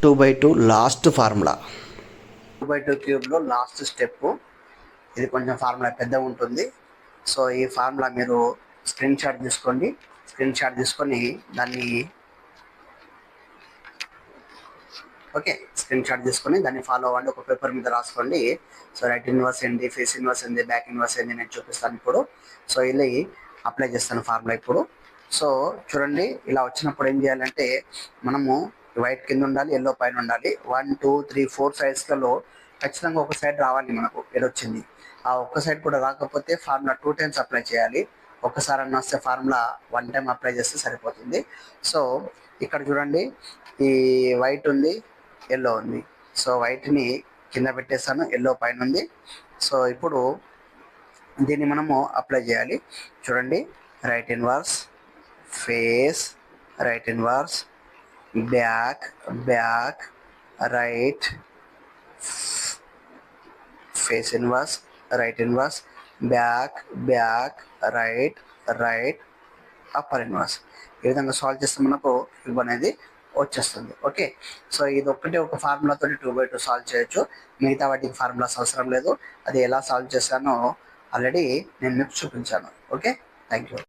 2/2 last formula. 2/2 క్యూబ్లో last step. ఇది కొంచెం ఫార్ములా పెద్దగా ఉంటుంది. సో ఈ ఫార్ములా మీరు స్క్రీన్ షాట్ తీసుకోండి. స్క్రీన్ షాట్ తీసుకొని దాన్ని ఫాలో అవ్వండి. ఒక పేపర్ మీద రాసుకోండి. సో రైట్ ఇన్వర్స్ ఏంటి, ఫేస్ ఇన్వర్స్ ఏంటి, బ్యాక్ ఇన్వర్స్ ఏంటి నేను చూపిస్తాను ఇప్పుడు. సో ఇలా అప్లై చేస్తాను ఫార్ములా ఇప్పుడు. సో చూడండి, ఇలా వచ్చినప్పుడు ఏం చేయాలంటే మనము వైట్ కింద ఉండాలి, ఎల్లో పైన ఉండాలి. 1 2 3 4 సైడ్స్లలో ఖచ్చితంగా ఒక సైడ్ రావాలి మనకు. వచ్చింది ఆ ఒక్క సైడ్ కూడా రాకపోతే ఫార్ములా 2 టైమ్స్ అప్లై చేయాలి. ఒక్కసారి అన్న వస్తే ఫార్ములా 1 టైం అప్లై చేస్తే సరిపోతుంది. సో ఇక్కడ చూడండి, ఈ వైట్ ఉంది, ఎల్లో ఉంది. సో వైట్ని కింద పెట్టేస్తాను, ఎల్లో పైన ఉంది. సో ఇప్పుడు దీన్ని మనము అప్లై చేయాలి. చూడండి, right inverse, face, right inverse, back, right, face inverse, right inverse, back, right, upper inverse. ఈ విధంగా సాల్వ్ చేస్తే మనకు క్యూబ్ అనేది వచ్చేస్తుంది. ఓకే, సో ఇది ఒక్కటే ఒక ఫార్ములాతో 2/2 సాల్వ్ చేయొచ్చు. మిగతా వాటికి ఫార్ములాస్ అవసరం లేదు. అది ఎలా సాల్వ్ చేశానో ఆల్రెడీ నేను మీకు చూపించాను. Okay, thank you.